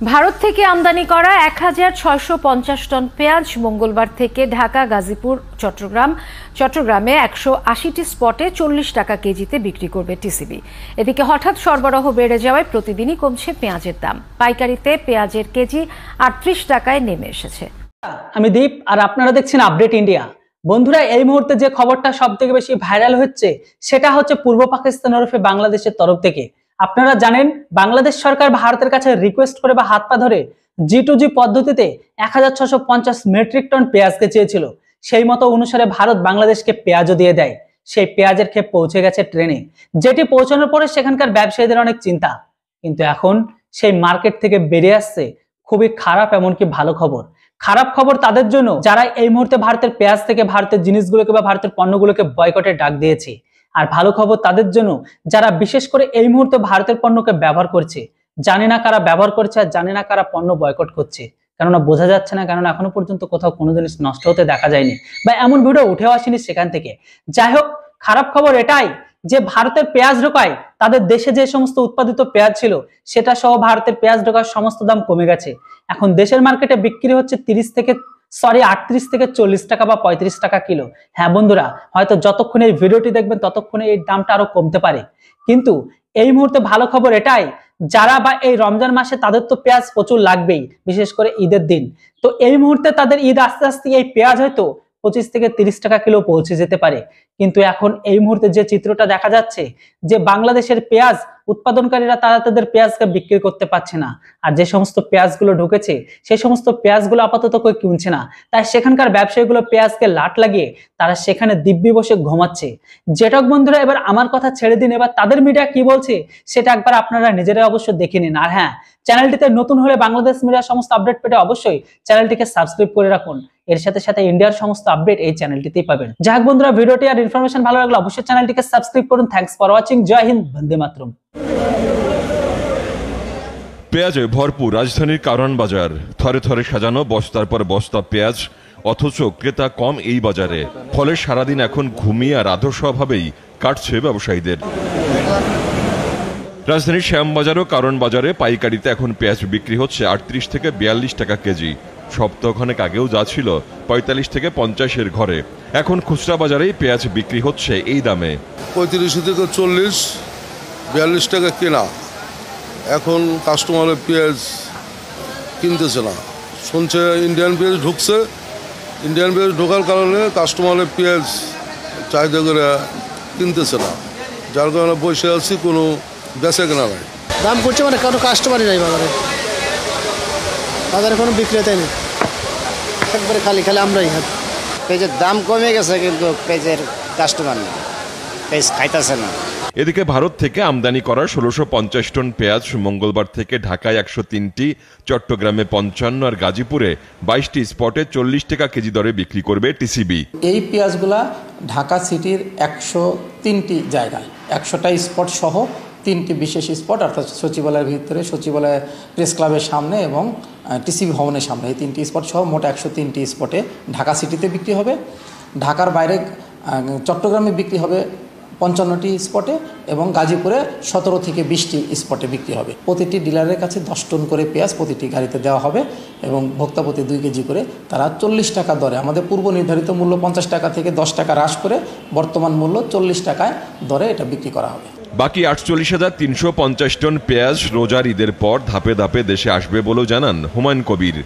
ভারত থেকে আমদানি করা ১,৬৫০ টন পেঁয়াজ মঙ্গলবার থেকে ঢাকা, গাজীপুর, চট্টগ্রামে ১৮০টি স্পটে ৪০ টাকা কেজিতে বিক্রি করবে টিসিবি। এদিকে হঠাৎ সরবরাহ বেড়ে যাওয়ায় প্রতিদিনই কমছে পেঁয়াজের দাম। পাইকারিতে পেঁয়াজের কেজি ৩৮ টাকায় নেমে এসেছে। আমি দীপ, আর আপনারা দেখছেন আপডেট ইন্ডিয়া। বন্ধুরা, এই মুহূর্তে যে খবরটা সব থেকে বেশি ভাইরাল হচ্ছে সেটা হচ্ছে পূর্ব পাকিস্তান ওরফে বাংলাদেশের তরফ থেকে। আপনারা জানেন, বাংলাদেশ সরকার ভারতের কাছে রিকোয়েস্ট করে বা হাত পা ধরে G2G পদ্ধতিতে ১৬৫০ মেট্রিক টন পেঁয়াজকে চেয়েছিল। সেই মতো অনুসারে ভারত বাংলাদেশকে পেঁয়াজও দিয়ে দেয়। সেই পেঁয়াজের ক্ষেপ পৌঁছে গেছে ট্রেনে, যেটি পৌঁছানোর পরে সেখানকার ব্যবসায়ীদের অনেক চিন্তা। কিন্তু এখন সেই মার্কেট থেকে বেরিয়ে আসছে খুবই খারাপ, এমনকি ভালো খবর। খারাপ খবর তাদের জন্য যারা এই মুহূর্তে ভারতের পেঁয়াজ থেকে ভারতের জিনিসগুলোকে বা ভারতের পণ্যগুলোকে বয়কটের ডাক দিয়েছে। আর ভালো খবর তাদের জন্য যারা বিশেষ করে এই মুহূর্তে ভারতের পণ্যকে ব্যবহার করছে। জানে না কারা ব্যবহার করছে আর জানে না কারা পণ্য বয়কট করছে, কেননা বোঝা যাচ্ছে না, কারণ এখনো পর্যন্ত কোথাও কোনো জিনিস নষ্ট হতে দেখা যায়নি বা এমন ভিডিও উঠেও আসেনি সেখান থেকে। যাই হোক, খারাপ খবর এটাই যে ভারতের পেঁয়াজ ঢোকায় তাদের দেশে যে সমস্ত উৎপাদিত পেঁয়াজ ছিল সেটা সহ ভারতের পেঁয়াজ ঢোকার সমস্ত দাম কমে গেছে। এখন দেশের মার্কেটে বিক্রি হচ্ছে 38 থেকে 40 টাকা বা 35 টাকা কিলো। হ্যাঁ বন্ধুরা, হয়তো যতক্ষণ এই ভিডিওটি দেখবেন ততক্ষণে এই দামটা আরো কমতে পারে। কিন্তু এই মুহূর্তে ভালো খবর এটাই, যারা বা এই রমজান মাসে তাদের তো পেঁয়াজ প্রচুর লাগবেই, বিশেষ করে ঈদের দিন। তো এই মুহূর্তে তাদের ঈদ আস্তে আস্তে এই পেঁয়াজ হয়তো 25 থেকে 30 টাকা কিলো পৌঁছে যেতে পারে। কিন্তু এখন এই মুহূর্তে যে চিত্রটা দেখা যাচ্ছে যে বাংলাদেশের পেঁয়াজ উৎপাদনকারীরা তারা তাদের পেঁয়াজকে বিক্রি করতে পারছে না। আর যে সমস্ত পেঁয়াজগুলো ঢুকেছে সেই সমস্ত পেঁয়াজগুলো আপাতত কেউ কিনছে না। তাই সেখানকার ব্যবসায়ীগুলো পেঁয়াজকে লাট লাগিয়ে তারা সেখানে দিব্যি বসে ঘুমাচ্ছে। যেটক বন্ধুরা, এবার আমার কথা ছেড়ে দিন, এবার তাদের মিডিয়া কি বলছে সেটা একবার আপনারা নিজেরাই অবশ্য দেখে নিন। আর হ্যাঁ, চ্যানেলটিতে নতুন হলে বাংলাদেশ মিডিয়ার সমস্ত আপডেট পেতে অবশ্যই চ্যানেলটিকে সাবস্ক্রাইব করে রাখুন। এর সাথে সাথে ইন্ডিয়ার সমস্ত আপডেট এই চ্যানেলটিতেই পাবেন। যাক বন্ধুরা, ভিডিওটি আর ইনফরমেশন ভালো লাগলে অবশ্যই চ্যানেলটিকে সাবস্ক্রাইব করুন। Thanks for watching. জয় হিন্দ, বন্দে মাতরম। পেঁয়াজে ভরপুর রাজধানীর কারওয়ান বাজার, থরে থরে সাজানো বস্তার পর বস্তা পেঁয়াজ, অথচ ক্রেতা কম এই বাজারে। ফলে সারাদিন এখন ঘুমিয়ে আর আদর্শভাবেই কাটছে ব্যবসায়ীদের। রাজধানীর শ্যামবাজার ও কারওয়ান বাজারে পাইকারিতে এখন পেঁয়াজ বিক্রি হচ্ছে 38 থেকে 42 টাকা কেজি। সপ্তাহখানেক আগেও যা ছিল 45 থেকে 50-এর ঘরে, এখন খুচরা বাজারেই পেঁয়াজ বিক্রি হচ্ছে এই দামে। 35 থেকে 40, 42 টাকা কেনা। এখন কাস্টমারের পেঁয়াজ কিনতেছে না, শুনছে ইন্ডিয়ান পেঁয়াজ ঢুকছে। ইন্ডিয়ান পেঁয়াজ ঢোকার কারণে কাস্টমারের পেঁয়াজ চাহিদা করে কিনতেছে না, যার কারণে বসে আছি, কোনো বেচা কেনা নাই। দাম করছে মানে কোনো কাস্টমারই নাই বাজারে, বাজারে কোনো বিক্রেতাই নেই, একবারে খালি খালি আমরাই হাত। পেঁয়াজের দাম কমে গেছে কিন্তু পেঁয়াজের কাস্টমার নেই, পেঁয়াজ খাইতেছে না। এদিকে ভারত থেকে আমদানি করা ১৬৫০ টন পেঁয়াজ মঙ্গলবার থেকে ঢাকায় ১০৩টি, চট্টগ্রামে ৫৫ আর গাজীপুরে ২২টি স্পটে ৪০ টাকা কেজি দরে বিক্রি করবে টিসিবি। এই পেঁয়াজগুলা ঢাকা সিটির ১০৩টি জায়গায়, ১০০টা স্পট সহ 3টি বিশেষ স্পট, অর্থাৎ সচিবালয়ের ভিতরে, সচিবালয় প্রেস ক্লাবের সামনে এবং টিসিবি ভবনের সামনে, এই 3টি স্পট সহ মোট ১০৩টি স্পটে ঢাকা সিটিতে বিক্রি হবে। ঢাকার বাইরে চট্টগ্রামে বিক্রি হবে 55টি স্পটে এবং গাজীপুরে 17 থেকে 20টি স্পটে বিক্রি হবে। প্রতিটি ডিলারের কাছে 10 টন করে পেঁয়াজ প্রতিটি গাড়িতে দেওয়া হবে এবং ভোক্তা প্রতি 2 কেজি করে তারা 40 টাকা দরে, আমাদের পূর্ব নির্ধারিত মূল্য 50 টাকা থেকে 10 টাকা হ্রাস করে বর্তমান মূল্য 40 টাকায় দরে এটা বিক্রি করা হবে। বাকি ৪৮,৩৫০ টন পেঁয়াজ রোজার ঈদের পর ধাপে ধাপে দেশে আসবে বলেও জানান হুমায়ুন কবির।